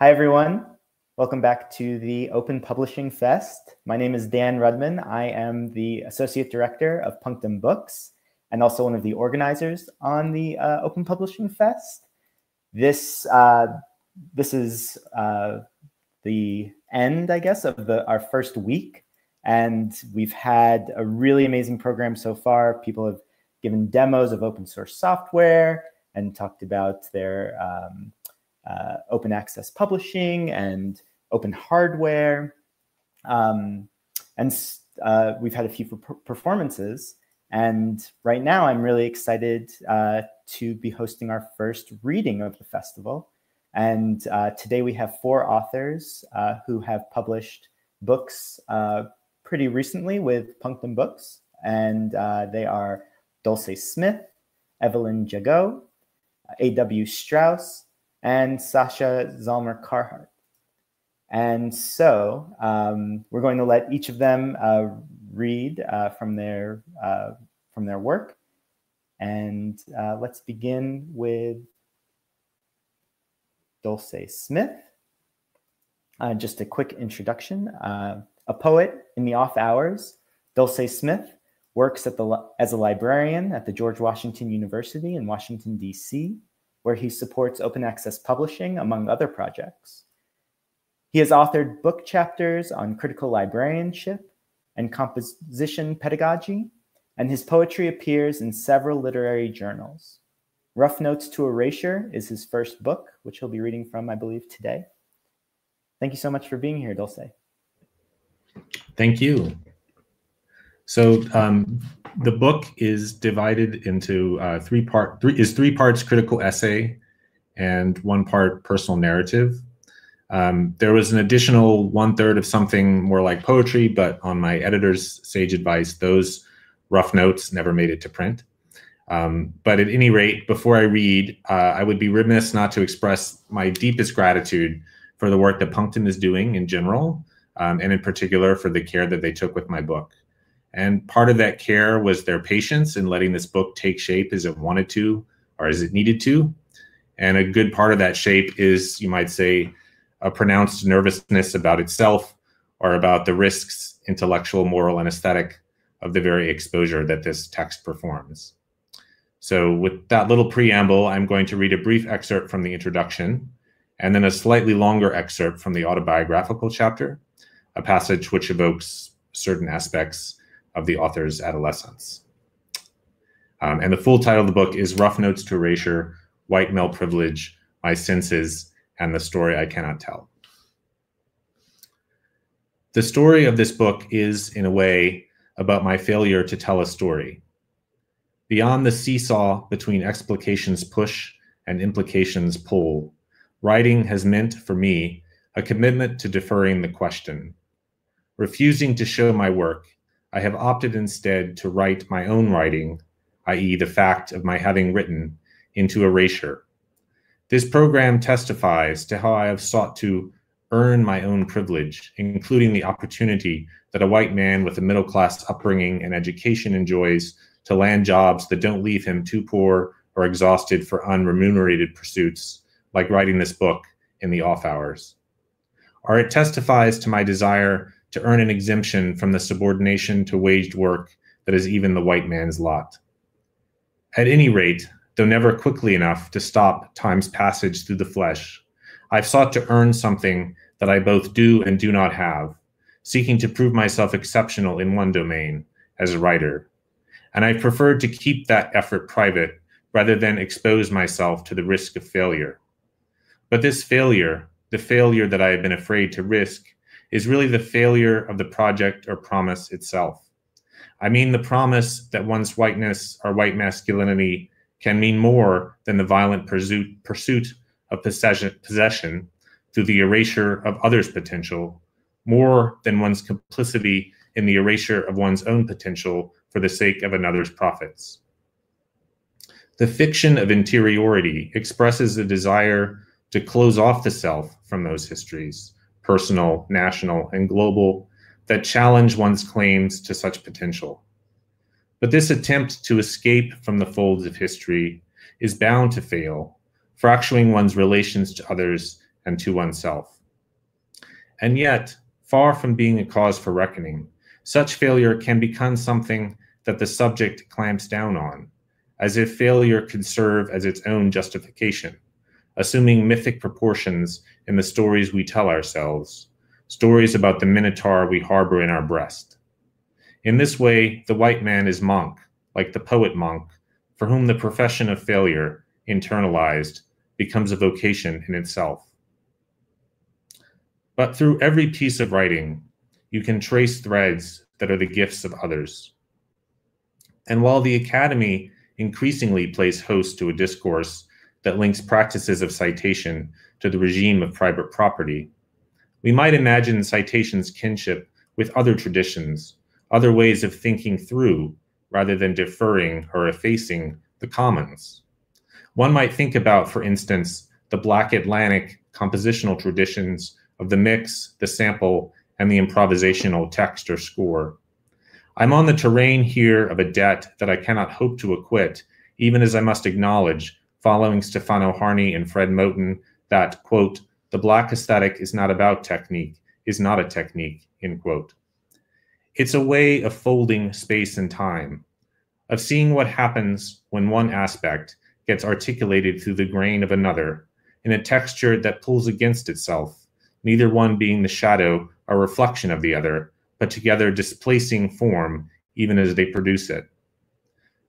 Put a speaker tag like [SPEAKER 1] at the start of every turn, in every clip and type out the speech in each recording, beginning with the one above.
[SPEAKER 1] Hi, everyone. Welcome back to the Open Publishing Fest. My name is Dan Rudman. I am the Associate Director of Punctum Books and also one of the organizers on the Open Publishing Fest. This is the end, I guess, of our first week. And we've had a really amazing program so far. People have given demos of open source software and talked about their open access publishing and open hardware. We've had a few performances. And right now I'm really excited to be hosting our first reading of the festival. And today we have 4 authors who have published books pretty recently with Punctum Books. And they are Dulce Smith, Evelyn Jago, A.W. Strouse, and Sasha Zamler-Carhart. And so we're going to let each of them read from their work. And let's begin with Dulce Smith. Just a quick introduction. A poet in the off hours, Dulce Smith works as a librarian at the George Washington University in Washington, D.C., where he supports open access publishing, among other projects. He has authored book chapters on critical librarianship and composition pedagogy, and his poetry appears in several literary journals. Rough Notes to Erasure is his first book, which he'll be reading from, I believe, today. Thank you so much for being here, Dulce.
[SPEAKER 2] Thank you. So the book is divided into three parts critical essay and 1 part personal narrative. There was an additional 1/3 of something more like poetry, but on my editor's sage advice, those rough notes never made it to print. But at any rate, before I read, I would be remiss not to express my deepest gratitude for the work that Punctum is doing in general, and in particular for the care that they took with my book. And part of that care was their patience in letting this book take shape as it wanted to, or as it needed to. And a good part of that shape is, you might say, a pronounced nervousness about itself or about the risks, intellectual, moral, and aesthetic, of the very exposure that this text performs. So with that little preamble, I'm going to read a brief excerpt from the introduction, and then a slightly longer excerpt from the autobiographical chapter, a passage which evokes certain aspects of the author's adolescence. And the full title of the book is Rough Notes to Erasure, White Male Privilege, My Senses, and the Story I Cannot Tell. The story of this book is, in a way, about my failure to tell a story. Beyond the seesaw between explications push and implications pull, writing has meant, for me, a commitment to deferring the question. Refusing to show my work, I have opted instead to write my own writing, i.e. the fact of my having written, into erasure. This program testifies to how I have sought to earn my own privilege, including the opportunity that a white man with a middle-class upbringing and education enjoys to land jobs that don't leave him too poor or exhausted for unremunerated pursuits, like writing this book in the off hours. Or it testifies to my desire to earn an exemption from the subordination to waged work that is even the white man's lot. At any rate, though never quickly enough to stop time's passage through the flesh, I've sought to earn something that I both do and do not have, seeking to prove myself exceptional in one domain, as a writer. And I've preferred to keep that effort private rather than expose myself to the risk of failure. But this failure, the failure that I have been afraid to risk, is really the failure of the project or promise itself. I mean the promise that one's whiteness or white masculinity can mean more than the violent pursuit of possession through the erasure of others' potential, more than one's complicity in the erasure of one's own potential for the sake of another's profits. The fiction of interiority expresses a desire to close off the self from those histories, personal, national, and global, that challenge one's claims to such potential. But this attempt to escape from the folds of history is bound to fail, fracturing one's relations to others and to oneself. And yet, far from being a cause for reckoning, such failure can become something that the subject clamps down on, as if failure could serve as its own justification, assuming mythic proportions in the stories we tell ourselves, stories about the minotaur we harbor in our breast. In this way, the white man is monk, like the poet monk, for whom the profession of failure, internalized, becomes a vocation in itself. But through every piece of writing, you can trace threads that are the gifts of others. And while the Academy increasingly plays host to a discourse that links practices of citation to the regime of private property, we might imagine citation's kinship with other traditions, other ways of thinking through, rather than deferring or effacing, the commons. One might think about, for instance, the Black Atlantic compositional traditions of the mix, the sample, and the improvisational text or score. I'm on the terrain here of a debt that I cannot hope to acquit, even as I must acknowledge, following Stefano Harney and Fred Moten, that, quote, the Black aesthetic is not about technique, is not a technique, end quote. It's a way of folding space and time, of seeing what happens when one aspect gets articulated through the grain of another, in a texture that pulls against itself, neither one being the shadow or reflection of the other, but together displacing form even as they produce it.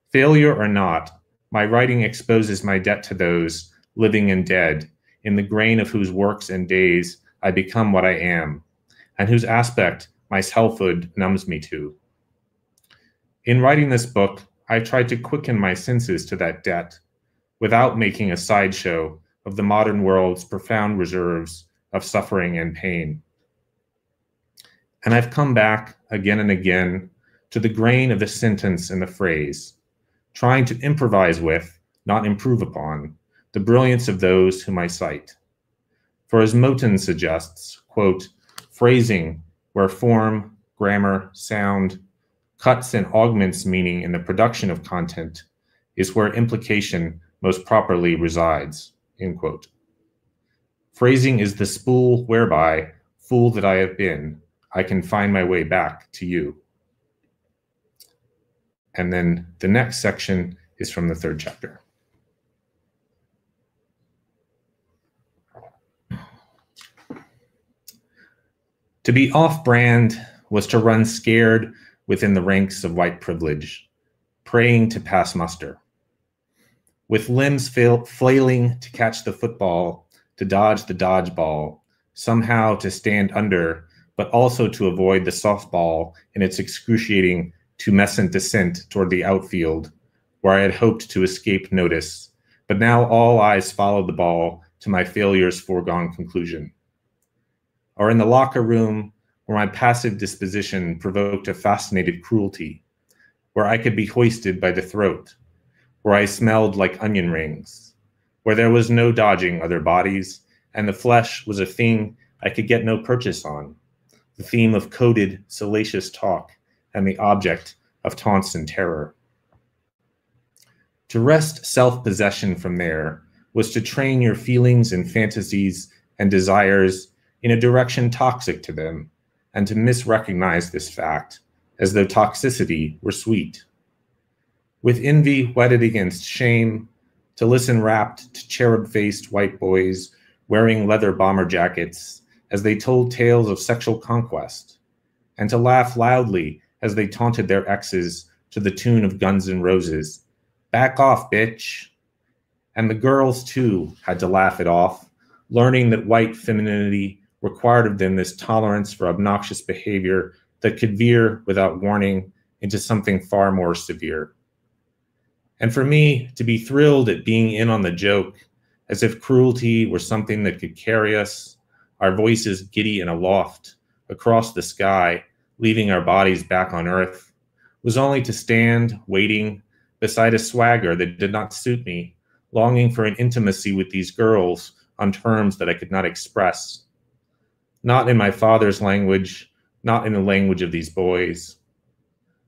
[SPEAKER 2] Failure or not, my writing exposes my debt to those, living and dead, in the grain of whose works and days I become what I am, and whose aspect my selfhood numbs me to. In writing this book, I tried to quicken my senses to that debt, without making a sideshow of the modern world's profound reserves of suffering and pain. And I've come back again and again to the grain of the sentence and the phrase, trying to improvise with, not improve upon, the brilliance of those whom I cite. For as Moten suggests, quote, phrasing, where form, grammar, sound, cuts and augments meaning in the production of content, is where implication most properly resides, end quote. Phrasing is the spool whereby, fool that I have been, I can find my way back to you. And then the next section is from the third chapter. To be off-brand was to run scared within the ranks of white privilege, praying to pass muster. With limbs flailing to catch the football, to dodge the dodgeball, somehow to stand under, but also to avoid the softball in its excruciating tumescent descent toward the outfield, where I had hoped to escape notice, but now all eyes followed the ball to my failure's foregone conclusion. Or in the locker room, where my passive disposition provoked a fascinated cruelty, where I could be hoisted by the throat, where I smelled like onion rings, where there was no dodging other bodies, and the flesh was a thing I could get no purchase on, the theme of coded, salacious talk, and the object of taunts and terror. To wrest self-possession from there was to train your feelings and fantasies and desires in a direction toxic to them, and to misrecognize this fact as though toxicity were sweet. With envy whetted against shame, to listen rapt to cherub-faced white boys wearing leather bomber jackets as they told tales of sexual conquest, and to laugh loudly as they taunted their exes to the tune of Guns N' Roses. Back off, bitch. And the girls, too, had to laugh it off, learning that white femininity required of them this tolerance for obnoxious behavior that could veer without warning into something far more severe. And for me to be thrilled at being in on the joke, as if cruelty were something that could carry us, our voices giddy and aloft, across the sky, leaving our bodies back on earth, was only to stand, waiting, beside a swagger that did not suit me, longing for an intimacy with these girls on terms that I could not express. Not in my father's language, not in the language of these boys.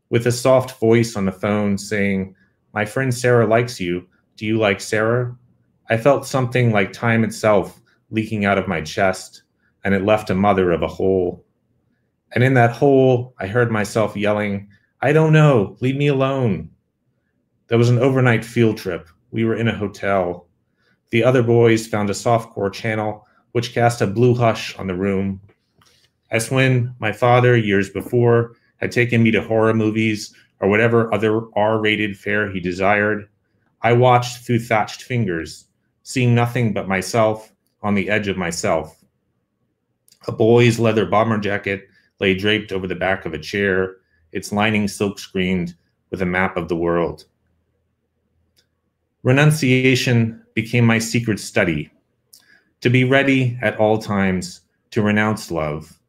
[SPEAKER 2] With a soft voice on the phone saying, "My friend Sarah likes you. Do you like Sarah?" I felt something like time itself leaking out of my chest, and it left a mother of a hole. And in that hole, I heard myself yelling, "I don't know, leave me alone." There was an overnight field trip. We were in a hotel. The other boys found a softcore channel which cast a blue hush on the room. As when my father, years before, had taken me to horror movies or whatever other R-rated fare he desired, I watched through thatched fingers, seeing nothing but myself on the edge of myself. A boy's leather bomber jacket lay draped over the back of a chair, its lining silk-screened with a map of the world. Renunciation became my secret study, to be ready at all times to renounce love,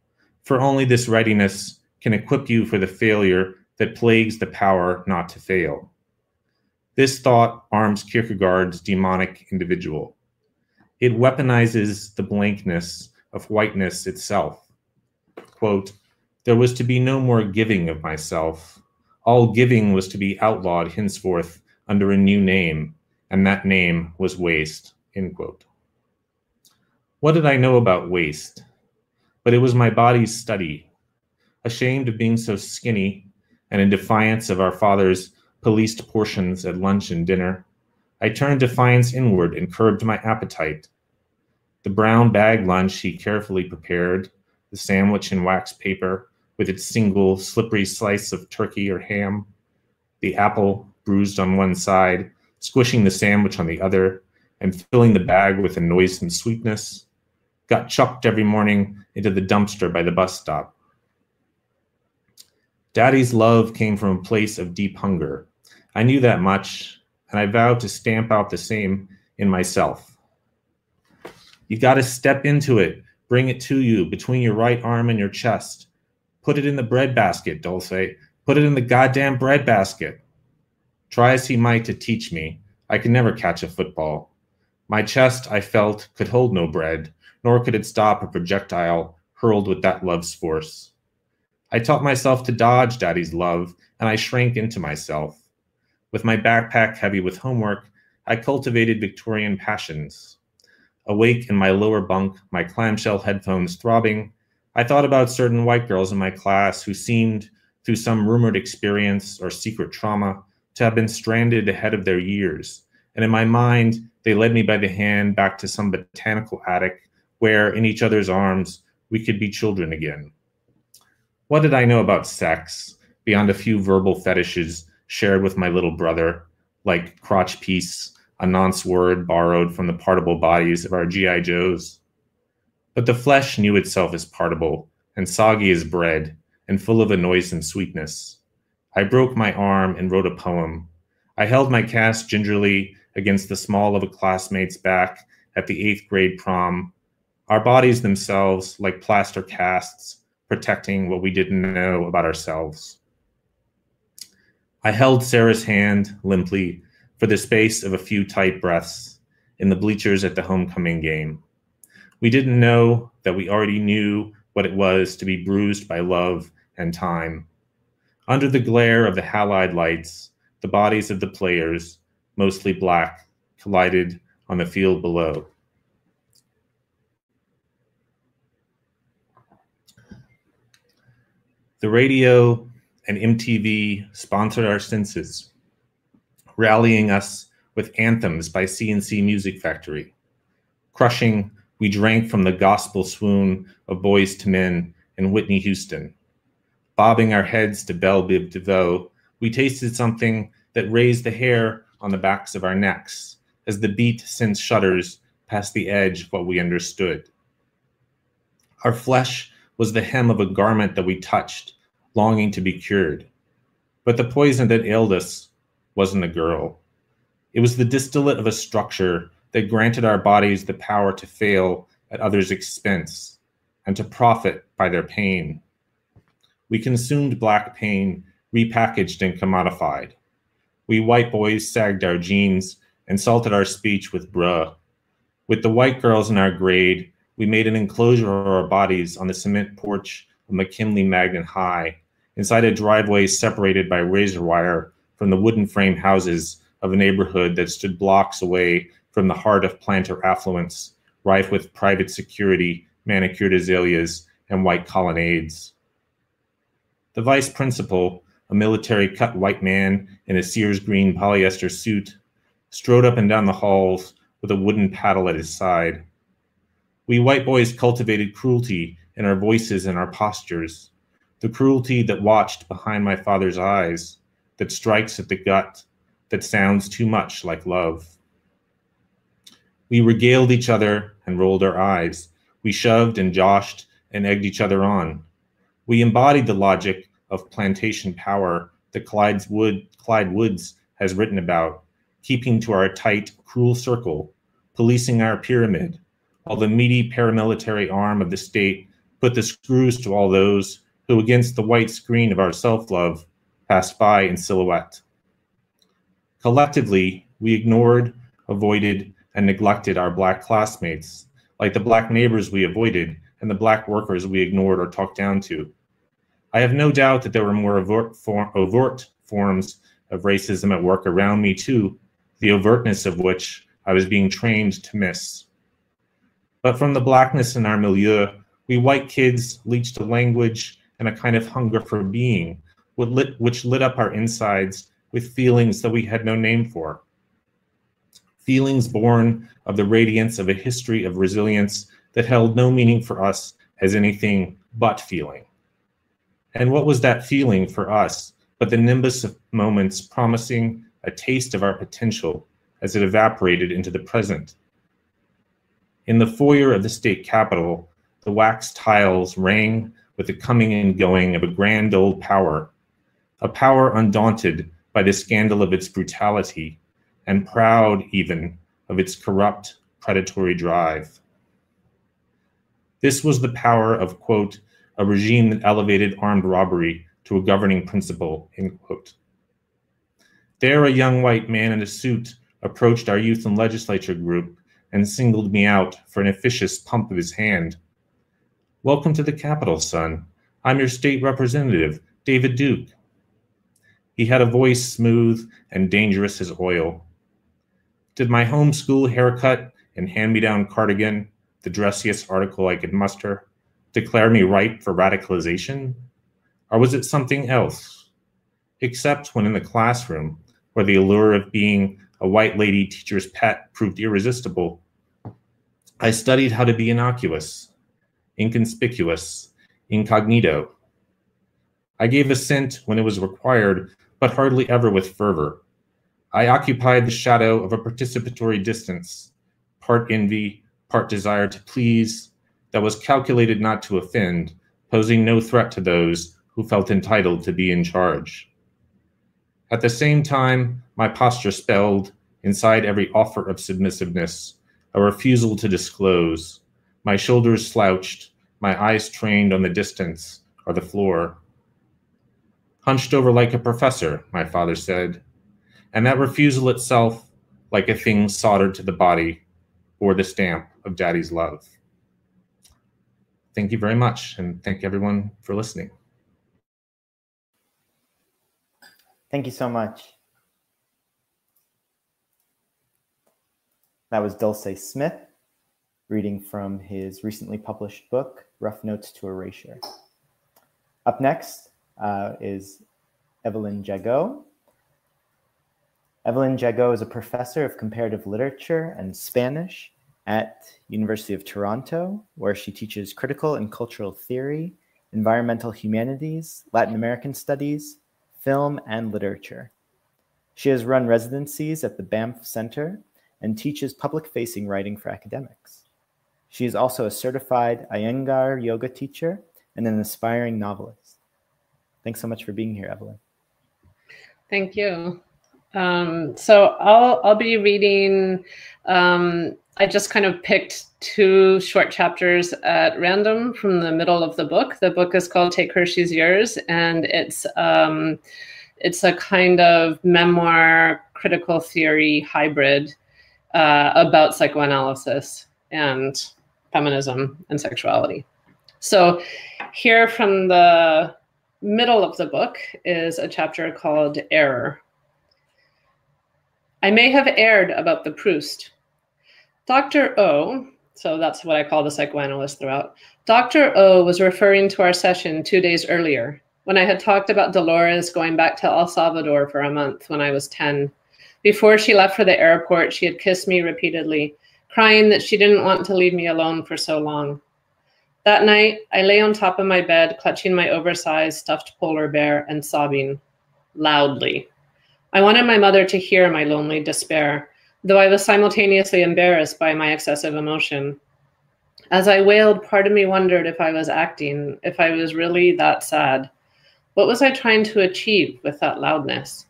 [SPEAKER 2] for only this readiness can equip you for the failure that plagues the power not to fail. This thought arms Kierkegaard's demonic individual. It weaponizes the blankness of whiteness itself. Quote, "There was to be no more giving of myself. All giving was to be outlawed henceforth under a new name, and that name was waste." End quote. What did I know about waste? But it was my body's study. Ashamed of being so skinny, and in defiance of our father's policed portions at lunch and dinner, I turned defiance inward and curbed my appetite. The brown bag lunch he carefully prepared, the sandwich in wax paper with its single slippery slice of turkey or ham, the apple bruised on one side, squishing the sandwich on the other, and filling the bag with a noisome sweetness, got chucked every morning into the dumpster by the bus stop. Daddy's love came from a place of deep hunger. I knew that much, and I vowed to stamp out the same in myself. You got to step into it, bring it to you between your right arm and your chest. Put it in the breadbasket, Dulce. Put it in the goddamn breadbasket. Try as he might to teach me, I could never catch a football. My chest, I felt, could hold no bread, nor could it stop a projectile hurled with that love's force. I taught myself to dodge Daddy's love, and I shrank into myself. With my backpack heavy with homework, I cultivated Victorian passions. Awake in my lower bunk, my clamshell headphones throbbing, I thought about certain white girls in my class who seemed, through some rumored experience or secret trauma, to have been stranded ahead of their years, and in my mind, they led me by the hand back to some botanical attic where, in each other's arms, we could be children again. What did I know about sex, beyond a few verbal fetishes shared with my little brother, like crotch piece, a nonce word borrowed from the partible bodies of our G.I. Joes? But the flesh knew itself as partible, and soggy as bread, and full of a noisome sweetness. I broke my arm and wrote a poem. I held my cast gingerly against the small of a classmate's back at the 8th grade prom, our bodies themselves like plaster casts, protecting what we didn't know about ourselves. I held Sarah's hand limply for the space of a few tight breaths in the bleachers at the homecoming game. We didn't know that we already knew what it was to be bruised by love and time. Under the glare of the halide lights, the bodies of the players, mostly black, collided on the field below. The radio and MTV sponsored our senses, rallying us with anthems by C&C Music Factory. Crushing, we drank from the gospel swoon of Boyz II Men and Whitney Houston. Bobbing our heads to Belle Biv DeVoe, we tasted something that raised the hair on the backs of our necks as the beat sent shudders past the edge of what we understood. Our flesh was the hem of a garment that we touched, longing to be cured. But the poison that ailed us wasn't a girl. It was the distillate of a structure that granted our bodies the power to fail at others' expense and to profit by their pain. We consumed black pain, repackaged and commodified. We white boys sagged our jeans and salted our speech with bruh. With the white girls in our grade, we made an enclosure of our bodies on the cement porch of McKinley Magnet High, inside a driveway separated by razor wire from the wooden frame houses of a neighborhood that stood blocks away from the heart of planter affluence, rife with private security, manicured azaleas, and white colonnades. The vice principal, a military-cut white man in a Sears green polyester suit, strode up and down the halls with a wooden paddle at his side. We white boys cultivated cruelty in our voices and our postures, the cruelty that watched behind my father's eyes, that strikes at the gut, that sounds too much like love. We regaled each other and rolled our eyes. We shoved and joshed and egged each other on. We embodied the logic of plantation power that Clyde Woods has written about, keeping to our tight, cruel circle, policing our pyramid, while the meaty paramilitary arm of the state put the screws to all those who, against the white screen of our self-love, passed by in silhouette. Collectively, we ignored, avoided, and neglected our Black classmates, like the Black neighbors we avoided and the Black workers we ignored or talked down to. I have no doubt that there were more overt forms of racism at work around me too, the overtness of which I was being trained to miss. But from the Blackness in our milieu, we white kids leached a language and a kind of hunger for being, which lit up our insides with feelings that we had no name for. Feelings born of the radiance of a history of resilience that held no meaning for us as anything but feeling. And what was that feeling for us but the nimbus of moments promising a taste of our potential as it evaporated into the present? In the foyer of the state capitol, the wax tiles rang with the coming and going of a grand old power, a power undaunted by the scandal of its brutality, and proud even of its corrupt, predatory drive. This was the power of, quote, a regime that elevated armed robbery to a governing principle, end quote. There, a young white man in a suit approached our youth and legislature group and singled me out for an officious pump of his hand. Welcome to the Capitol, son. I'm your state representative, David Duke. He had a voice smooth and dangerous as oil. Did my homeschool haircut and hand-me-down cardigan, the dressiest article I could muster, declare me ripe for radicalization? Or was it something else? Except when in the classroom, where the allure of being a white lady teacher's pet proved irresistible, I studied how to be innocuous, inconspicuous, incognito. I gave assent when it was required, but hardly ever with fervor. I occupied the shadow of a participatory distance, part envy, part desire to please, that was calculated not to offend, posing no threat to those who felt entitled to be in charge. At the same time, my posture spelled, inside every offer of submissiveness, a refusal to disclose, my shoulders slouched, my eyes trained on the distance or the floor. Hunched over like a professor, my father said, and that refusal itself, like a thing soldered to the body, bore the stamp of Daddy's love. Thank you very much, and thank everyone for listening.
[SPEAKER 1] Thank you so much. That was Dulce Smith reading from his recently published book, Rough Notes to Erasure. Up next is Eva-Lynn Jagoe. Evelyn Jago is a professor of comparative literature and Spanish at University of Toronto, where she teaches critical and cultural theory, environmental humanities, Latin American studies, film, and literature. She has run residencies at the Banff Center and teaches public-facing writing for academics. She is also a certified Iyengar yoga teacher and an aspiring novelist. Thanks so much for being here, Evelyn.
[SPEAKER 3] Thank you. So I'll be reading, I just kind of picked 2 short chapters at random from the middle of the book. The book is called Take Her, She's Yours, and it's a kind of memoir critical theory hybrid about psychoanalysis and feminism and sexuality. So here from the middle of the book is a chapter called Error. I may have erred about the Proust. Dr. O, So that's what I call the psychoanalyst throughout. Dr. O was referring to our session 2 days earlier, when I had talked about Dolores going back to El Salvador for a month when I was 10. Before she left for the airport, she had kissed me repeatedly, crying that she didn't want to leave me alone for so long. That night, I lay on top of my bed, clutching my oversized stuffed polar bear and sobbing loudly. I wanted my mother to hear my lonely despair, though I was simultaneously embarrassed by my excessive emotion. As I wailed, part of me wondered if I was acting, if I was really that sad. What was I trying to achieve with that loudness?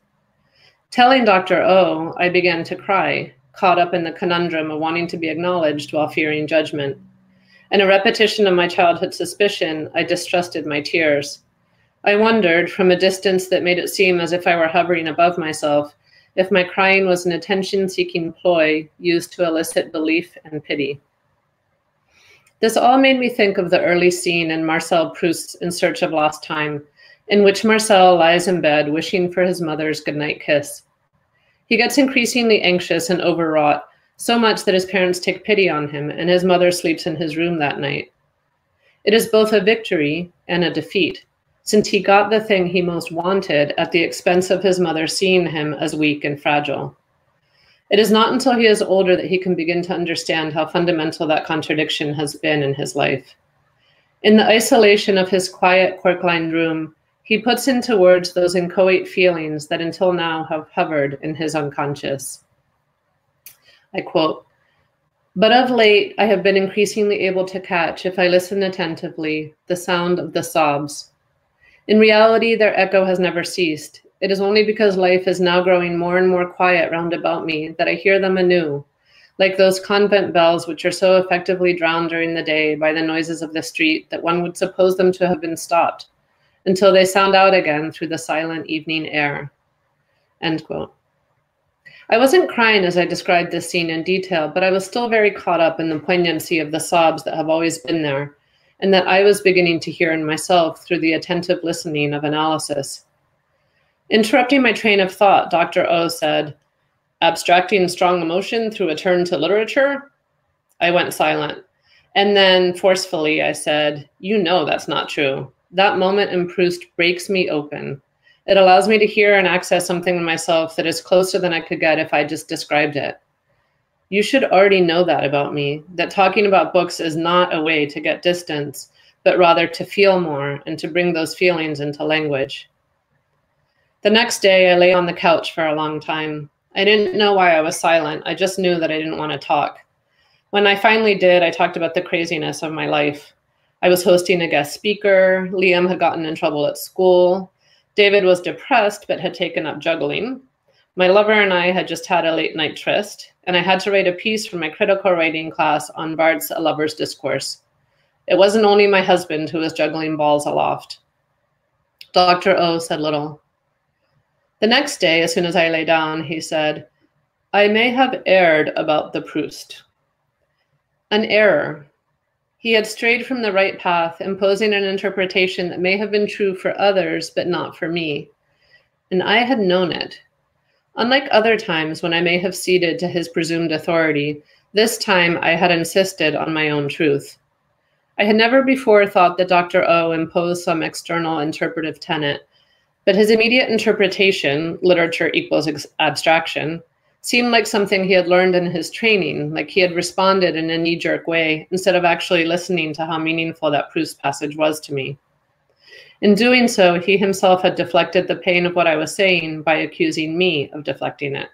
[SPEAKER 3] Telling Dr. O, I began to cry, caught up in the conundrum of wanting to be acknowledged while fearing judgment. In a repetition of my childhood suspicion, I distrusted my tears. I wondered, from a distance that made it seem as if I were hovering above myself, if my crying was an attention-seeking ploy used to elicit belief and pity. This all made me think of the early scene in Marcel Proust's In Search of Lost Time, in which Marcel lies in bed wishing for his mother's goodnight kiss. He gets increasingly anxious and overwrought, so much that his parents take pity on him and his mother sleeps in his room that night. It is both a victory and a defeat, since he got the thing he most wanted at the expense of his mother seeing him as weak and fragile. It is not until he is older that he can begin to understand how fundamental that contradiction has been in his life. In the isolation of his quiet, cork-lined room, he puts into words those inchoate feelings that until now have hovered in his unconscious. I quote, "But of late, I have been increasingly able to catch, if I listen attentively, the sound of the sobs. In reality, their echo has never ceased. It is only because life is now growing more and more quiet round about me that I hear them anew, like those convent bells which are so effectively drowned during the day by the noises of the street that one would suppose them to have been stopped, until they sound out again through the silent evening air." End quote. I wasn't crying as I described this scene in detail, but I was still very caught up in the poignancy of the sobs that have always been there, and that I was beginning to hear in myself through the attentive listening of analysis. Interrupting my train of thought, Dr. O said, "Abstracting strong emotion through a turn to literature?" I went silent. And then forcefully I said, "You know that's not true. That moment in Proust breaks me open. It allows me to hear and access something in myself that is closer than I could get if I just described it. You should already know that about me, that talking about books is not a way to get distance, but rather to feel more and to bring those feelings into language." The next day, I lay on the couch for a long time. I didn't know why I was silent. I just knew that I didn't want to talk. When I finally did, I talked about the craziness of my life. I was hosting a guest speaker. Liam had gotten in trouble at school. David was depressed, but had taken up juggling. My lover and I had just had a late night tryst, and I had to write a piece for my critical writing class on Barthes' A Lover's Discourse. It wasn't only my husband who was juggling balls aloft. Dr. O said little. The next day, as soon as I lay down, he said, "I may have erred about the Proust." An error. He had strayed from the right path, imposing an interpretation that may have been true for others, but not for me. And I had known it. Unlike other times when I may have ceded to his presumed authority, this time I had insisted on my own truth. I had never before thought that Dr. O imposed some external interpretive tenet, but his immediate interpretation, literature equals abstraction, seemed like something he had learned in his training, like he had responded in a knee-jerk way instead of actually listening to how meaningful that Proust passage was to me. In doing so, he himself had deflected the pain of what I was saying by accusing me of deflecting it.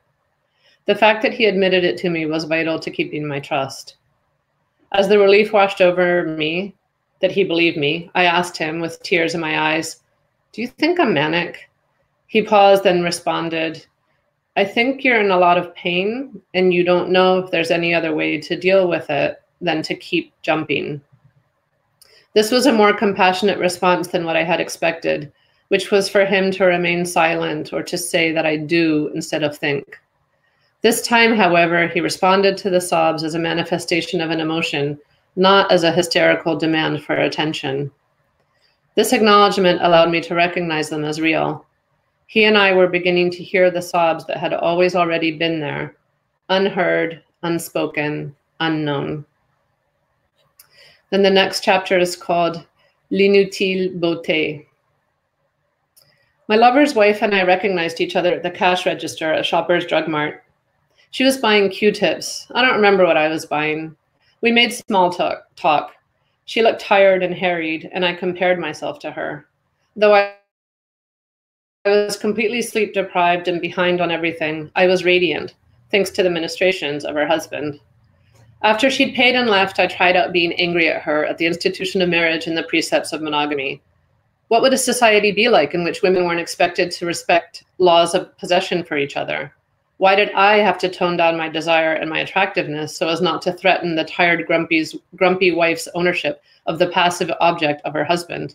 [SPEAKER 3] The fact that he admitted it to me was vital to keeping my trust. As the relief washed over me, that he believed me, I asked him with tears in my eyes, "Do you think I'm manic?" He paused and responded, "I think you're in a lot of pain and you don't know if there's any other way to deal with it than to keep jumping." This was a more compassionate response than what I had expected, which was for him to remain silent or to say that I do instead of think. This time, however, he responded to the sobs as a manifestation of an emotion, not as a hysterical demand for attention. This acknowledgement allowed me to recognize them as real. He and I were beginning to hear the sobs that had always already been there, unheard, unspoken, unknown. Then the next chapter is called L'inutile beauté. My lover's wife and I recognized each other at the cash register at Shoppers Drug Mart. She was buying Q-tips. I don't remember what I was buying. We made small talk. She looked tired and harried, and I compared myself to her. Though I was completely sleep deprived and behind on everything, I was radiant, thanks to the ministrations of her husband. After she'd paid and left, I tried out being angry at her, at the institution of marriage and the precepts of monogamy. What would a society be like in which women weren't expected to respect laws of possession for each other? Why did I have to tone down my desire and my attractiveness so as not to threaten the tired, grumpy wife's ownership of the passive object of her husband?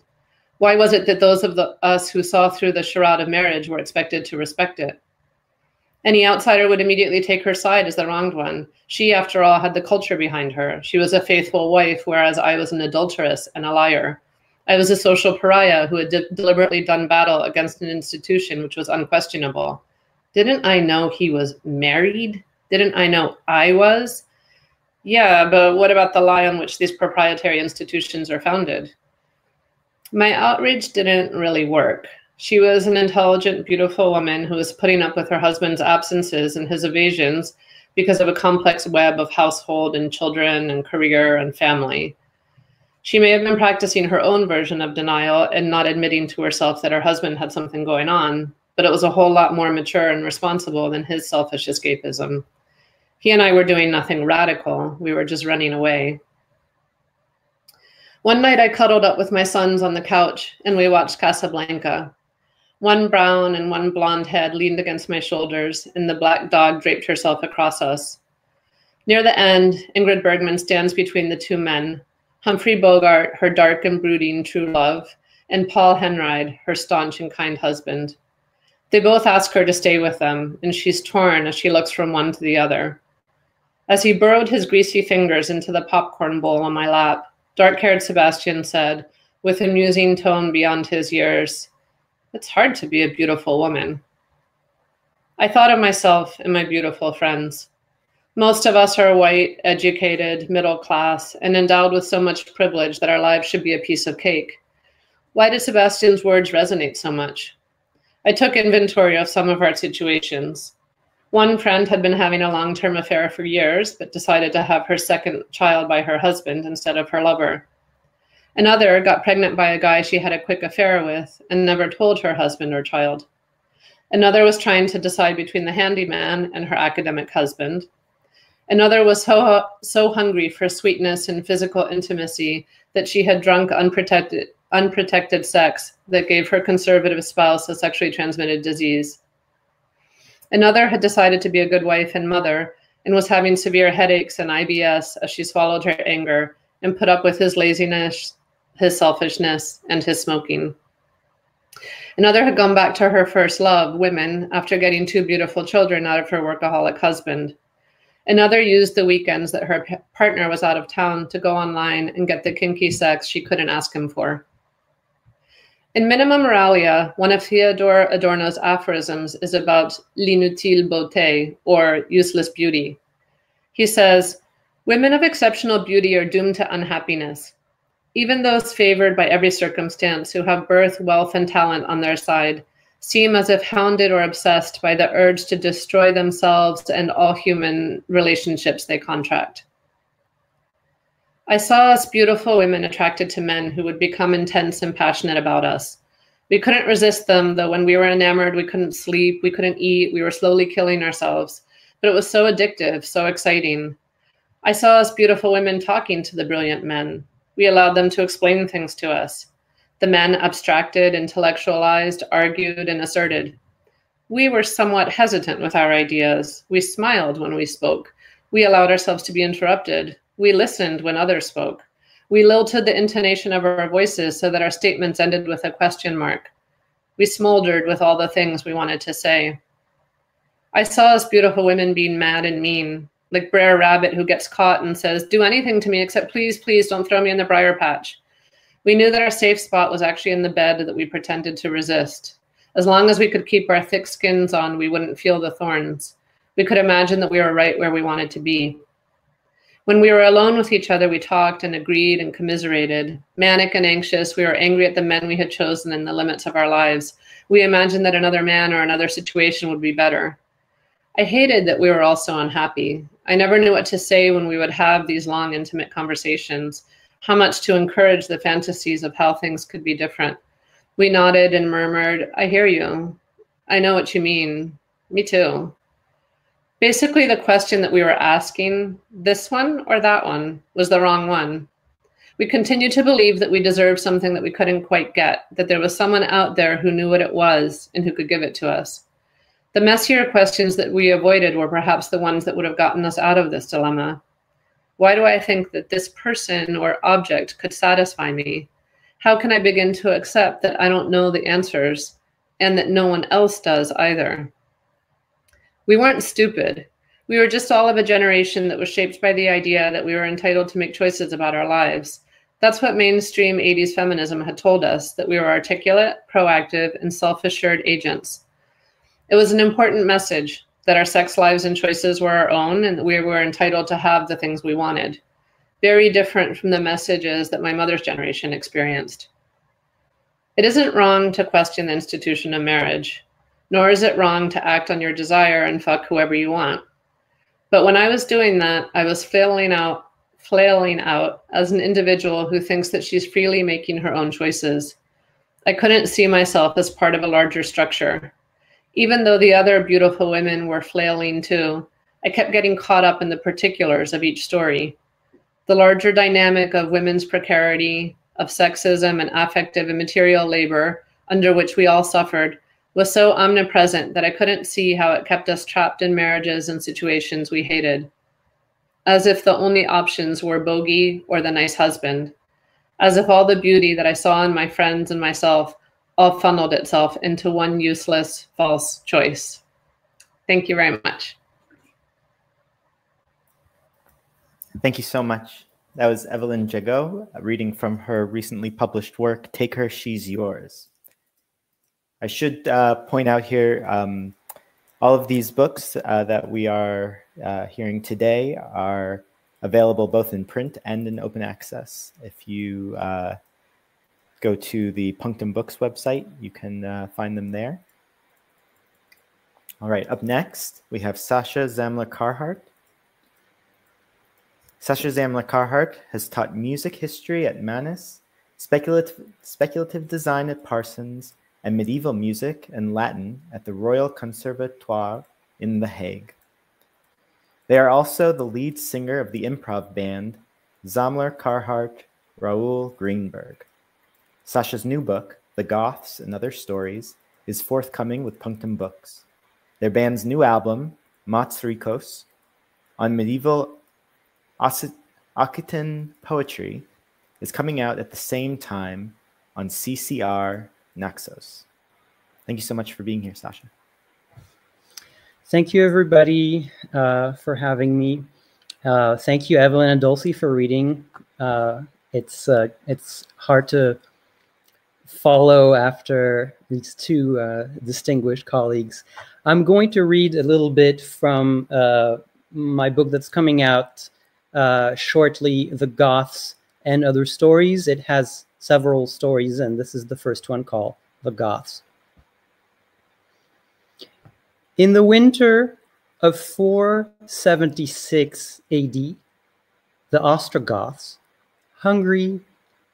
[SPEAKER 3] Why was it that those of us who saw through the charade of marriage were expected to respect it? Any outsider would immediately take her side as the wronged one. She, after all, had the culture behind her. She was a faithful wife, whereas I was an adulteress and a liar. I was a social pariah who had deliberately done battle against an institution which was unquestionable. Didn't I know he was married? Didn't I know I was? Yeah, but what about the lie on which these proprietary institutions are founded? My outrage didn't really work. She was an intelligent, beautiful woman who was putting up with her husband's absences and his evasions because of a complex web of household and children and career and family. She may have been practicing her own version of denial and not admitting to herself that her husband had something going on, but it was a whole lot more mature and responsible than his selfish escapism. He and I were doing nothing radical. We were just running away. One night I cuddled up with my sons on the couch and we watched Casablanca. One brown and one blonde head leaned against my shoulders and the black dog draped herself across us. Near the end, Ingrid Bergman stands between the two men, Humphrey Bogart, her dark and brooding true love, and Paul Henride, her staunch and kind husband. They both ask her to stay with them, and she's torn as she looks from one to the other. As he burrowed his greasy fingers into the popcorn bowl on my lap, dark-haired Sebastian said, with a musing tone beyond his years, "It's hard to be a beautiful woman." I thought of myself and my beautiful friends. Most of us are white, educated, middle class, and endowed with so much privilege that our lives should be a piece of cake. Why did Sebastian's words resonate so much? I took inventory of some of our situations. One friend had been having a long-term affair for years, but decided to have her second child by her husband instead of her lover. Another got pregnant by a guy she had a quick affair with and never told her husband or child. Another was trying to decide between the handyman and her academic husband. Another was so hungry for sweetness and physical intimacy that she had drunk unprotected sex that gave her conservative spouse a sexually transmitted disease. Another had decided to be a good wife and mother and was having severe headaches and IBS as she swallowed her anger and put up with his laziness, his selfishness, and his smoking. Another had gone back to her first love, women, after getting two beautiful children out of her workaholic husband. Another used the weekends that her partner was out of town to go online and get the kinky sex she couldn't ask him for. In Minima Moralia, one of Theodore Adorno's aphorisms is about l'inutile beauté, or useless beauty. He says, "Women of exceptional beauty are doomed to unhappiness. Even those favored by every circumstance who have birth, wealth, and talent on their side seem as if hounded or obsessed by the urge to destroy themselves and all human relationships they contract." I saw us beautiful women attracted to men who would become intense and passionate about us. We couldn't resist them, though when we were enamored, we couldn't sleep, we couldn't eat, we were slowly killing ourselves. But it was so addictive, so exciting. I saw us beautiful women talking to the brilliant men. We allowed them to explain things to us. The men abstracted, intellectualized, argued, and asserted. We were somewhat hesitant with our ideas. We smiled when we spoke. We allowed ourselves to be interrupted. We listened when others spoke. We lilted the intonation of our voices so that our statements ended with a question mark. We smoldered with all the things we wanted to say. I saw us beautiful women being mad and mean, like Brer Rabbit who gets caught and says, "Do anything to me except please, please don't throw me in the briar patch." We knew that our safe spot was actually in the bed that we pretended to resist. As long as we could keep our thick skins on, we wouldn't feel the thorns. We could imagine that we were right where we wanted to be. When we were alone with each other, we talked and agreed and commiserated. Manic and anxious, we were angry at the men we had chosen and the limits of our lives. We imagined that another man or another situation would be better. I hated that we were all so unhappy. I never knew what to say when we would have these long, intimate conversations, how much to encourage the fantasies of how things could be different. We nodded and murmured, "I hear you. I know what you mean. Me too." Basically, the question that we were asking, this one or that one, was the wrong one. We continued to believe that we deserved something that we couldn't quite get, that there was someone out there who knew what it was and who could give it to us. The messier questions that we avoided were perhaps the ones that would have gotten us out of this dilemma. Why do I think that this person or object could satisfy me? How can I begin to accept that I don't know the answers and that no one else does either? We weren't stupid. We were just all of a generation that was shaped by the idea that we were entitled to make choices about our lives. That's what mainstream 80s feminism had told us, that we were articulate, proactive, and self-assured agents. It was an important message that our sex lives and choices were our own and that we were entitled to have the things we wanted. Very different from the messages that my mother's generation experienced. It isn't wrong to question the institution of marriage, nor is it wrong to act on your desire and fuck whoever you want. But when I was doing that, I was flailing out as an individual who thinks that she's freely making her own choices. I couldn't see myself as part of a larger structure. Even though the other beautiful women were flailing too, I kept getting caught up in the particulars of each story. The larger dynamic of women's precarity, of sexism and affective and material labor under which we all suffered was so omnipresent that I couldn't see how it kept us trapped in marriages and situations we hated. As if the only options were bogey or the nice husband. As if all the beauty that I saw in my friends and myself all funneled itself into one useless, false choice. Thank you very much.
[SPEAKER 1] Thank you so much. That was Evelyn Jago reading from her recently published work, Take Her, She's Yours. I should point out here, all of these books that we are hearing today are available both in print and in open access. If you go to the Punctum Books website, you can find them there. All right, up next, we have Sasha Zamler-Carhart. Sasha Zamler-Carhart has taught music history at Manus, speculative design at Parsons, and medieval music and Latin at the Royal Conservatoire in The Hague. They are also the lead singer of the improv band Zamler-Carhart Raoul Greenberg. Sasha's new book, The Goths and Other Stories, is forthcoming with Punctum Books. Their band's new album, Matsrikos, on medieval Occitan poetry, is coming out at the same time on CCR Naxos. Thank you so much for being here, Sasha.
[SPEAKER 4] Thank you, everybody, for having me. Thank you, Evelyn and Dulce, for reading. It's hard to follow after these two distinguished colleagues. I'm going to read a little bit from my book that's coming out shortly, The Goths and Other Stories. It has several stories, and this is the first one called The Goths. In the winter of 476 AD, the Ostrogoths, hungry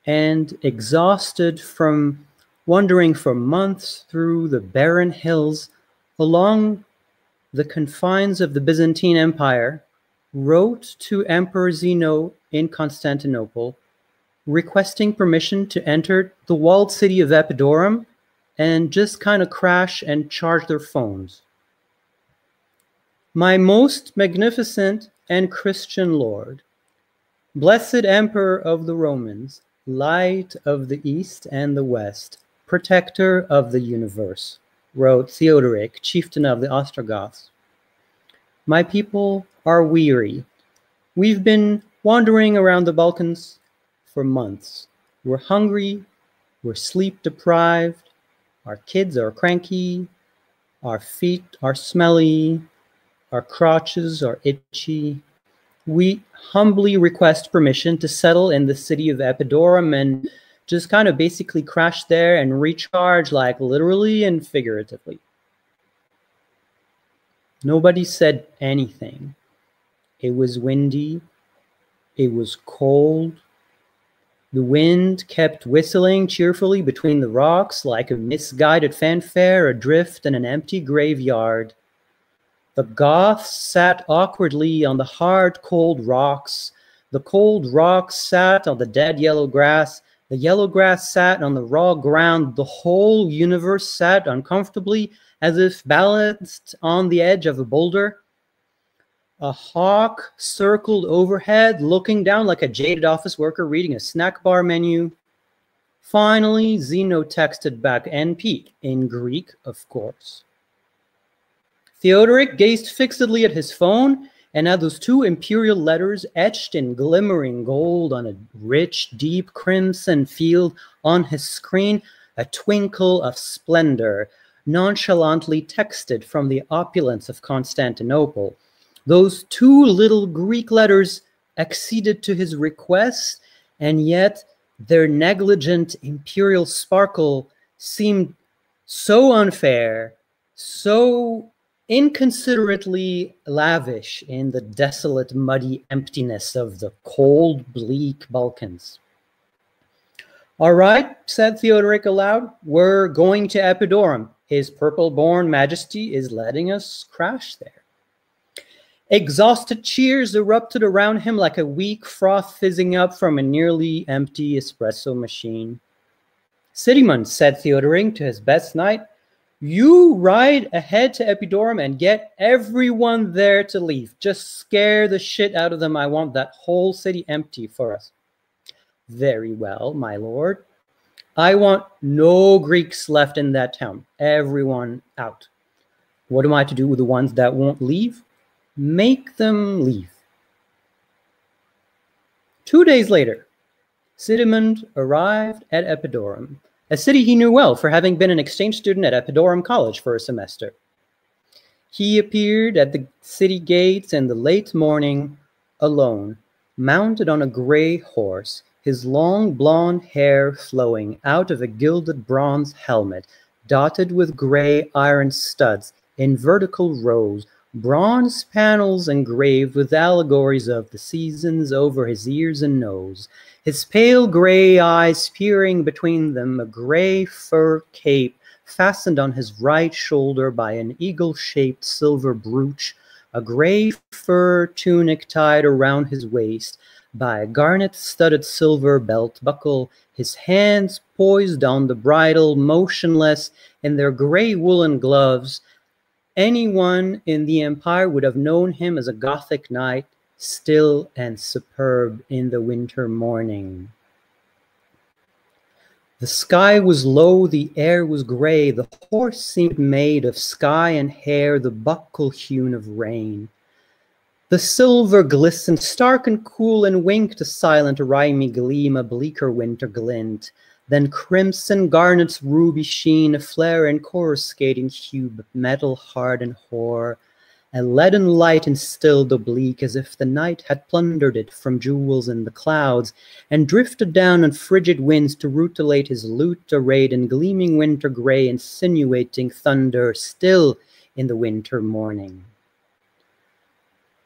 [SPEAKER 4] and exhausted from wandering for months through the barren hills along the confines of the Byzantine Empire, wrote to Emperor Zeno in Constantinople, requesting permission to enter the walled city of Epidaurus and just kind of crash and charge their phones. My most magnificent and Christian Lord, blessed Emperor of the Romans, light of the East and the West, protector of the universe, wrote Theodoric, chieftain of the Ostrogoths. My people are weary. We've been wandering around the Balkans for months. We're hungry, we're sleep deprived, our kids are cranky, our feet are smelly, our crotches are itchy. we humbly request permission to settle in the city of Epidaurus and just kind of basically crash there and recharge, like literally and figuratively. Nobody said anything. It was windy. It was cold. The wind kept whistling cheerfully between the rocks like a misguided fanfare adrift in an empty graveyard. The Goths sat awkwardly on the hard, cold rocks. The cold rocks sat on the dead yellow grass. The yellow grass sat on the raw ground. The whole universe sat uncomfortably as if balanced on the edge of a boulder. A hawk circled overhead, looking down like a jaded office worker reading a snack bar menu. Finally, Zeno texted back NP, in Greek, of course. Theodoric gazed fixedly at his phone and at those two imperial letters etched in glimmering gold on a rich, deep crimson field on his screen, a twinkle of splendor, nonchalantly texted from the opulence of Constantinople. Those two little Greek letters acceded to his request, and yet their negligent imperial sparkle seemed so unfair, so inconsiderately lavish in the desolate, muddy emptiness of the cold, bleak Balkans. "All right," said Theodoric aloud, "we're going to Epidaurus. His purple-born majesty is letting us crash there." Exhausted cheers erupted around him like a weak froth fizzing up from a nearly empty espresso machine. "Cityman," said Theodoric to his best knight, "you ride ahead to Epidaurus and get everyone there to leave. Just scare the shit out of them. I want that whole city empty for us." "Very well, my lord. I want no Greeks left in that town. Everyone out." "What am I to do with the ones that won't leave?" "Make them leave." 2 days later, Sidimund arrived at Epidaurus, a city he knew well for having been an exchange student at Epidaurus College for a semester. He appeared at the city gates in the late morning, alone, mounted on a gray horse, his long blonde hair flowing out of a gilded bronze helmet, dotted with gray iron studs in vertical rows, bronze panels engraved with allegories of the seasons over his ears and nose, his pale gray eyes peering between them, a gray fur cape fastened on his right shoulder by an eagle-shaped silver brooch, a gray fur tunic tied around his waist by a garnet-studded silver belt buckle, his hands poised on the bridle, motionless in their gray woolen gloves. Anyone in the empire would have known him as a Gothic knight, still and superb in the winter morning. The sky was low, the air was gray, the horse seemed made of sky and hair, the buckle hewn of rain. The silver glistened stark and cool and winked a silent rimy gleam, a bleaker winter glint. Then crimson garnet's ruby sheen, a flare and coruscating hue, but metal hard and hoar. A leaden light instilled oblique, as if the night had plundered it from jewels in the clouds, and drifted down on frigid winds to rutilate his lute arrayed in gleaming winter gray, insinuating thunder still in the winter morning.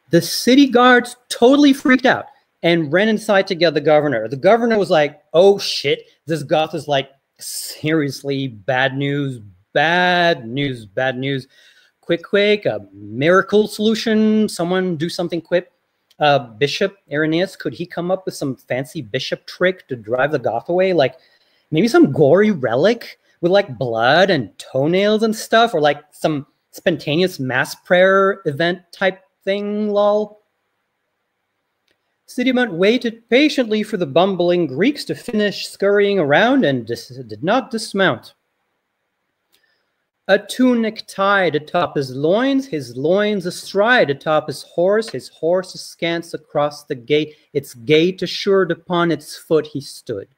[SPEAKER 4] The city guards totally freaked out and ran inside to get the governor. The governor was like, "Oh shit, this Goth is like, seriously, bad news, bad news, bad news. Quick, a miracle solution, someone do something quick. Bishop Irenaeus, could he come up with some fancy bishop trick to drive the Goth away? Like maybe some gory relic with like blood and toenails and stuff, or like some spontaneous mass prayer event type thing, lol." Sidimund waited patiently for the bumbling Greeks to finish scurrying around and did not dismount. A tunic tied atop his loins astride atop his horse askance across the gate, its gait assured upon its foot he stood.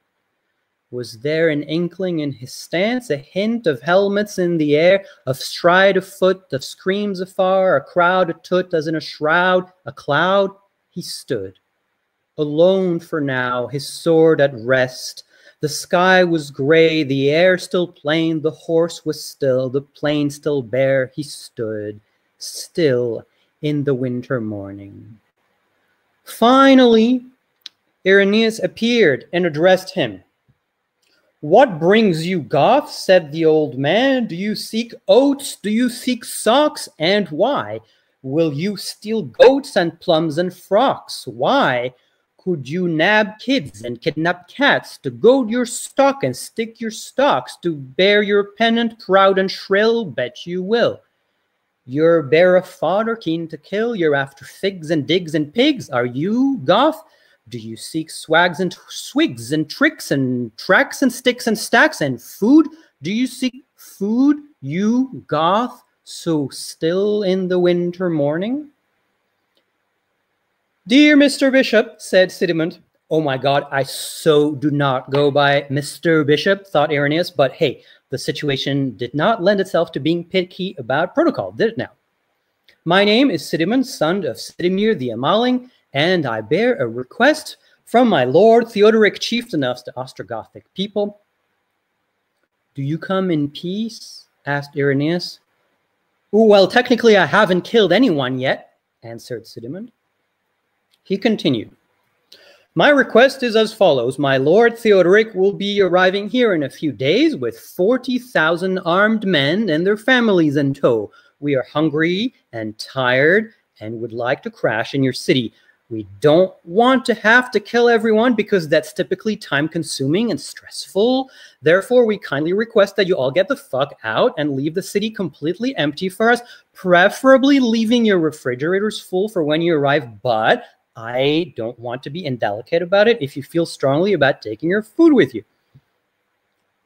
[SPEAKER 4] Was there an inkling in his stance, a hint of helmets in the air, of stride afoot, of screams afar, a crowd atoot as in a shroud, a cloud? he stood, alone for now, his sword at rest. The sky was gray, the air still plain, the horse was still, the plain still bare. He stood, still in the winter morning. Finally, Irenaeus appeared and addressed him. "What brings you, Goths?" said the old man. "Do you seek oats? Do you seek socks? And why? Will you steal goats and plums and frocks? Why? Could you nab kids and kidnap cats, to goad your stock and stick your stocks, to bear your pennant proud and shrill? Bet you will. You're bare of fodder, keen to kill. You're after figs and digs and pigs. Are you, Goth? Do you seek swags and swigs and tricks and tracks and sticks and stacks and food? Do you seek food, you, Goth, so still in the winter morning?" "Dear Mr. Bishop," said Sidimund. "Oh my God, I so do not go by Mr. Bishop," thought Irenaeus, but hey, the situation did not lend itself to being picky about protocol, did it now? "My name is Sidimund, son of Sidimir the Amaling, and I bear a request from my lord Theodoric, chieftain of the Ostrogothic people." "Do you come in peace?" asked Irenaeus. "Well, technically I haven't killed anyone yet," answered Sidimund. He continued, "My request is as follows. My lord Theodoric will be arriving here in a few days with 40,000 armed men and their families in tow. We are hungry and tired and would like to crash in your city. We don't want to have to kill everyone because that's typically time-consuming and stressful. Therefore, we kindly request that you all get the fuck out and leave the city completely empty for us, preferably leaving your refrigerators full for when you arrive, but I don't want to be indelicate about it if you feel strongly about taking your food with you."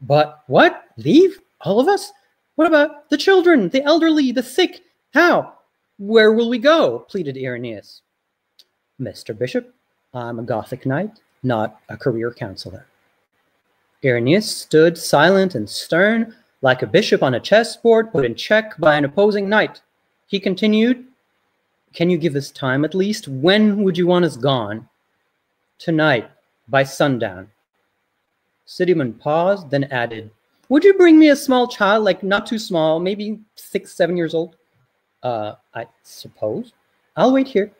[SPEAKER 4] "But what? Leave? All of us? What about the children, the elderly, the sick? How? Where will we go?" pleaded Irenaeus. "Mr. Bishop, I'm a Gothic knight, not a career counselor." Irenaeus stood silent and stern, like a bishop on a chessboard put in check by an opposing knight. He continued, "Can you give us time at least? When would you want us gone?" "Tonight, by sundown." Sidimund paused, then added, "Would you bring me a small child, like not too small, maybe 6, 7 years old?" I suppose. I'll wait here."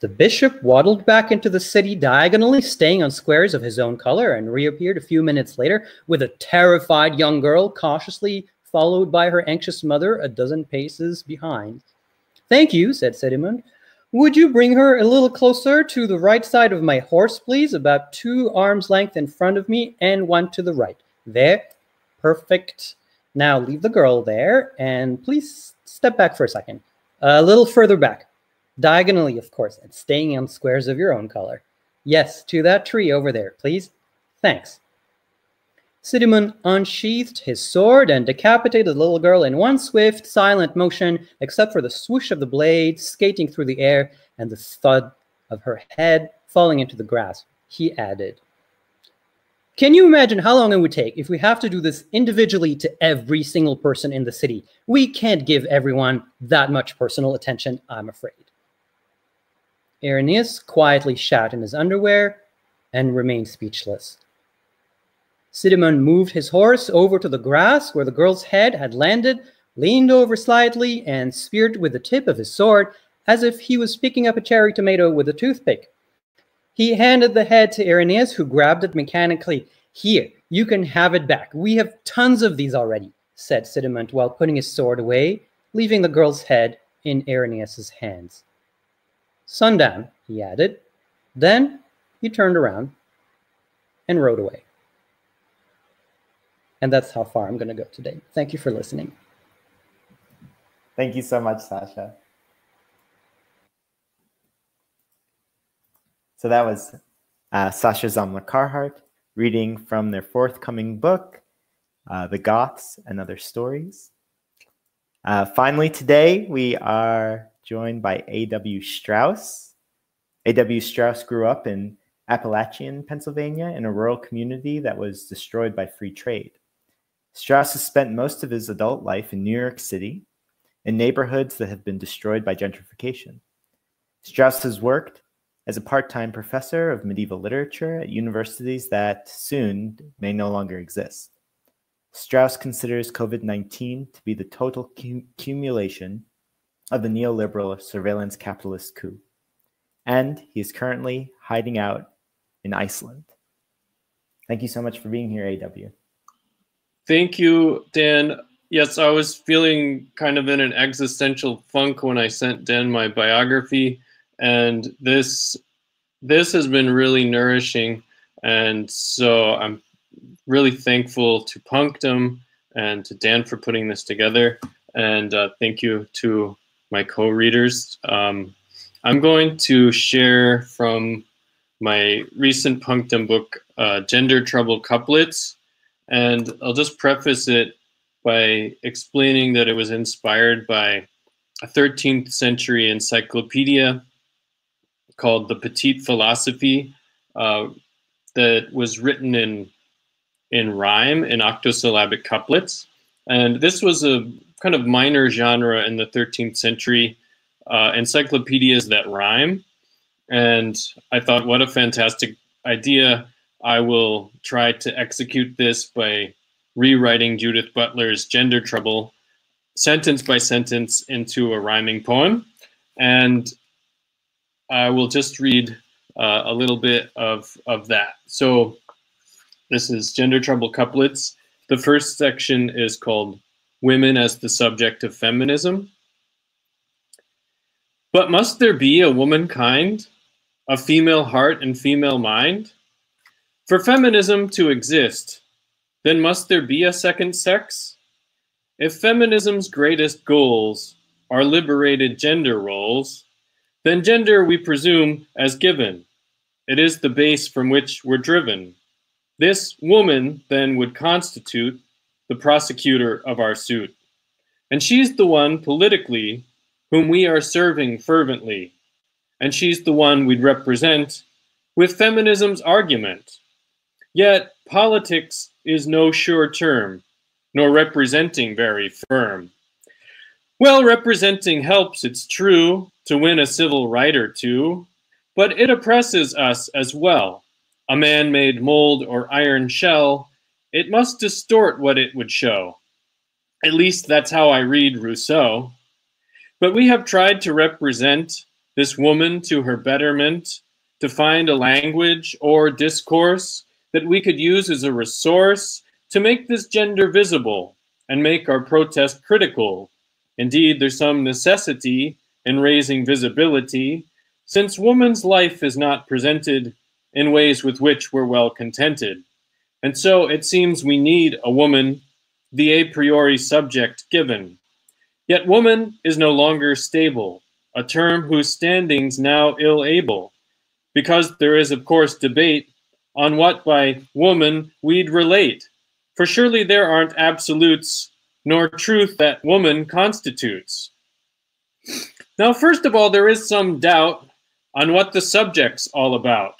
[SPEAKER 4] The bishop waddled back into the city diagonally, staying on squares of his own color, and reappeared a few minutes later with a terrified young girl, cautiously followed by her anxious mother a dozen paces behind. "Thank you," said Sidimund. "Would you bring her a little closer to the right side of my horse, please? About 2 arms length in front of me and 1 to the right. There. Perfect. Now leave the girl there, and please step back for a second. A little further back. Diagonally, of course, and staying on squares of your own color. Yes, to that tree over there, please. Thanks." Sidimund unsheathed his sword and decapitated the little girl in one swift, silent motion, except for the swoosh of the blade skating through the air and the thud of her head falling into the grass. He added, "Can you imagine how long it would take if we have to do this individually to every single person in the city? We can't give everyone that much personal attention, I'm afraid." Irenaeus quietly shat in his underwear and remained speechless. Sidimund moved his horse over to the grass where the girl's head had landed, leaned over slightly, and speared with the tip of his sword as if he was picking up a cherry tomato with a toothpick. He handed the head to Irenaeus, who grabbed it mechanically. "Here, you can have it back. We have tons of these already," said Sidimund while putting his sword away, leaving the girl's head in Irenaeus's hands. "Sundown," he added. Then he turned around and rode away. And that's how far I'm going to go today. Thank you for listening.
[SPEAKER 1] Thank you so much, Sasha. So that was Sasha Zamler-Carhart reading from their forthcoming book, The Goths and Other Stories. Finally, today we are joined by A.W. Strouse. A.W. Strouse grew up in Appalachian, Pennsylvania, in a rural community that was destroyed by free trade. Strouse has spent most of his adult life in New York City, in neighborhoods that have been destroyed by gentrification. Strouse has worked as a part-time professor of medieval literature at universities that soon may no longer exist. Strouse considers COVID-19 to be the total accumulation of the neoliberal surveillance capitalist coup, and he is currently hiding out in Iceland. Thank you so much for being here, AW.
[SPEAKER 5] Thank you, Dan. Yes, I was feeling kind of in an existential funk when I sent Dan my biography, and this has been really nourishing, and so I'm really thankful to Punctum and to Dan for putting this together, and thank you to my co-readers. I'm going to share from my recent Punctum book, Gender Trouble Couplets, and I'll just preface it by explaining that it was inspired by a 13th century encyclopedia called The Petite Philosophy that was written in rhyme, in octosyllabic couplets. And this was a kind of minor genre in the 13th century, encyclopedias that rhyme. And I thought, what a fantastic idea. I will try to execute this by rewriting Judith Butler's Gender Trouble sentence by sentence into a rhyming poem. And I will just read a little bit of that. So this is Gender Trouble Couplets. The first section is called Women as the Subject of Feminism. But must there be a womankind, a female heart and female mind? For feminism to exist, then must there be a second sex? If feminism's greatest goals are liberated gender roles, then gender we presume as given. It is the base from which we're driven. This woman then would constitute the prosecutor of our suit. And she's the one politically whom we are serving fervently. And she's the one we'd represent with feminism's argument. Yet politics is no sure term, nor representing very firm. Well, representing helps, it's true, to win a civil right or two, but it oppresses us as well. A man-made mold or iron shell, it must distort what it would show. At least that's how I read Rousseau. But we have tried to represent this woman to her betterment, to find a language or discourse that we could use as a resource to make this gender visible and make our protest critical. Indeed, there's some necessity in raising visibility, since woman's life is not presented in ways with which we're well contented. And so it seems we need a woman, the a priori subject given. Yet woman is no longer stable, a term whose standing's now ill-able, because there is, of course, debate on what by woman we'd relate. For surely there aren't absolutes, nor truth that woman constitutes. Now, first of all, there is some doubt on what the subject's all about.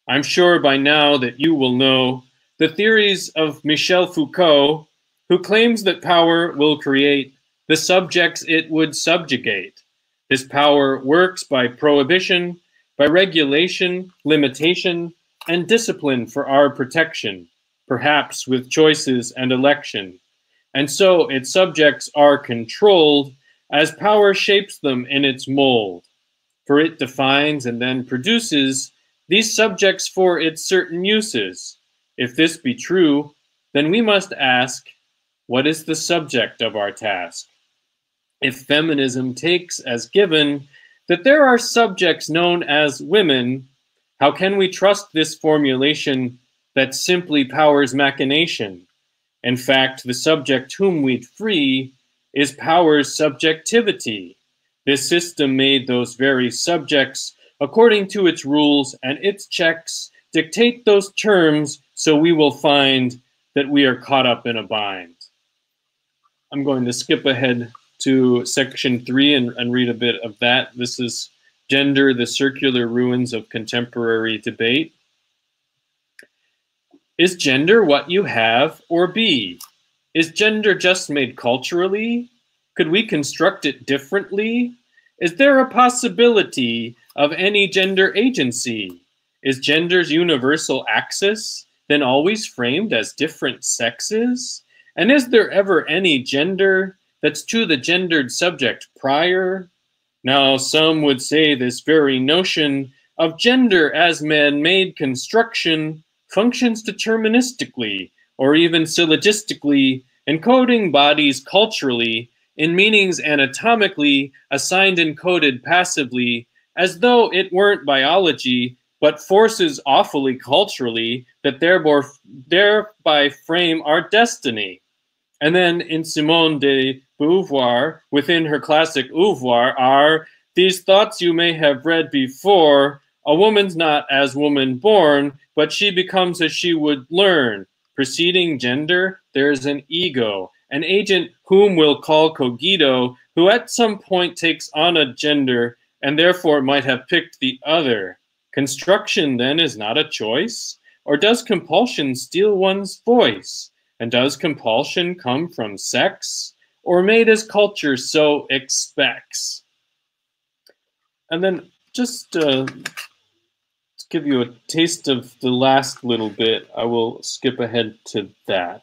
[SPEAKER 5] I'm sure by now that you will know the theories of Michel Foucault, who claims that power will create the subjects it would subjugate. This power works by prohibition, by regulation, limitation, and discipline for our protection, perhaps with choices and election. And so its subjects are controlled as power shapes them in its mold. For it defines and then produces these subjects for its certain uses. If this be true, then we must ask, what is the subject of our task? If feminism takes as given that there are subjects known as women, how can we trust this formulation that simply powers machination? In fact, the subject whom we'd free is power's subjectivity. This system made those very subjects, according to its rules and its checks, dictate those terms, so we will find that we are caught up in a bind. I'm going to skip ahead to section 3 and read a bit of that. This is Gender, the Circular Ruins of Contemporary Debate. Is gender what you have or be? Is gender just made culturally? Could we construct it differently? Is there a possibility of any gender agency? Is gender's universal axis then always framed as different sexes? And is there ever any gender that's to the gendered subject prior? Now, some would say this very notion of gender as man-made construction functions deterministically or even syllogistically, encoding bodies culturally in meanings anatomically assigned and coded passively, as though it weren't biology, but forces awfully culturally that thereby frame our destiny. And then in Simone De Beauvoir, within her classic Ouvroir, are these thoughts you may have read before: a woman's not as woman born, but she becomes as she would learn. Preceding gender, there is an ego, an agent whom we'll call cogito, who at some point takes on a gender and therefore might have picked the other. Construction then is not a choice? Or does compulsion steal one's voice? And does compulsion come from sex, or made as culture so expects? And then just to give you a taste of the last little bit, I will skip ahead to that.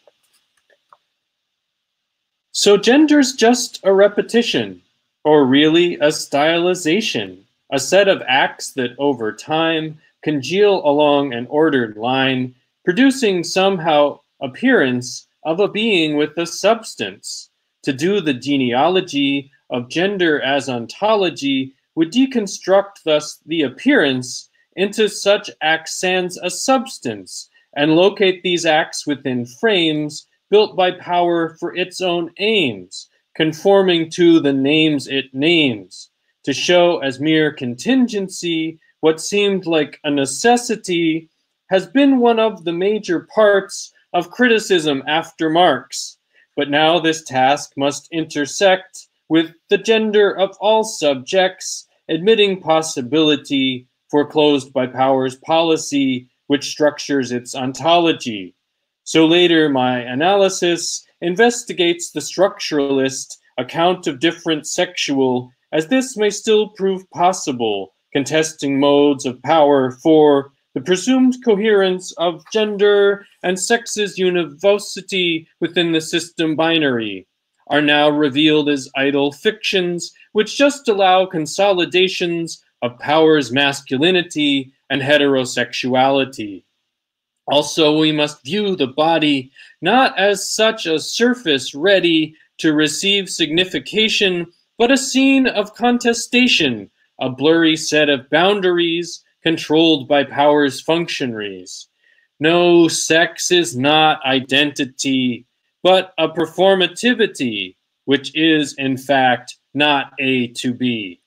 [SPEAKER 5] So gender's just a repetition, or really a stylization, a set of acts that over time congeal along an ordered line, producing somehow appearance of a being with a substance. To do the genealogy of gender as ontology would deconstruct thus the appearance into such acts sans a substance, and locate these acts within frames built by power for its own aims, conforming to the names it names, to show as mere contingency what seemed like a necessity has been one of the major parts of criticism after Marx. But now this task must intersect with the gender of all subjects, admitting possibility foreclosed by power's policy, which structures its ontology. So later my analysis investigates the structuralist account of different sexual, as this may still prove possible, contesting modes of power for the presumed coherence of gender and sex's univocity within the system binary, are now revealed as idle fictions which just allow consolidations of power's masculinity and heterosexuality. Also, we must view the body not as such a surface ready to receive signification, but a scene of contestation, a blurry set of boundaries controlled by power's functionaries. No, sex is not identity, but a performativity, which is, in fact, not A to B.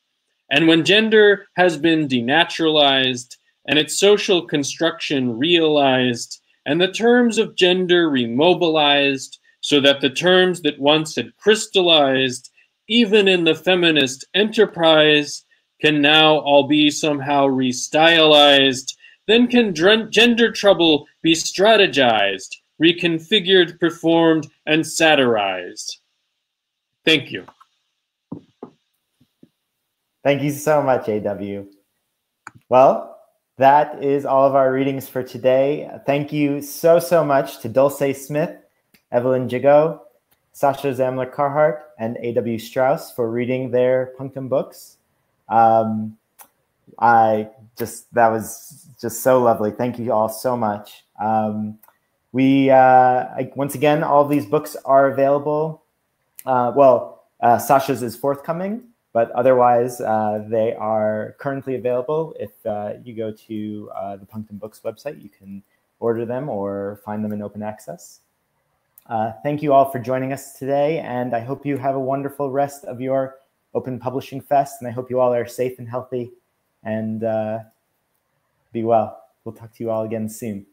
[SPEAKER 5] And when gender has been denaturalized and its social construction realized, and the terms of gender remobilized, so that the terms that once had crystallized, even in the feminist enterprise, can now all be somehow restylized, then can gender trouble be strategized, reconfigured, performed, and satirized. Thank you.
[SPEAKER 1] Thank you so much, AW. Well, that is all of our readings for today. Thank you so much to Dulce Smith, Evelyn Jago, Sasha Zamler-Carhart, and A.W. Strouse for reading their Punctum books. That was just so lovely. Thank you all so much. Once again, all of these books are available. Sasha's is forthcoming, but otherwise they are currently available. If you go to the Punctum Books website, you can order them or find them in open access. Thank you all for joining us today, and I hope you have a wonderful rest of your Open Publishing Fest, and I hope you all are safe and healthy, and be well. We'll talk to you all again soon.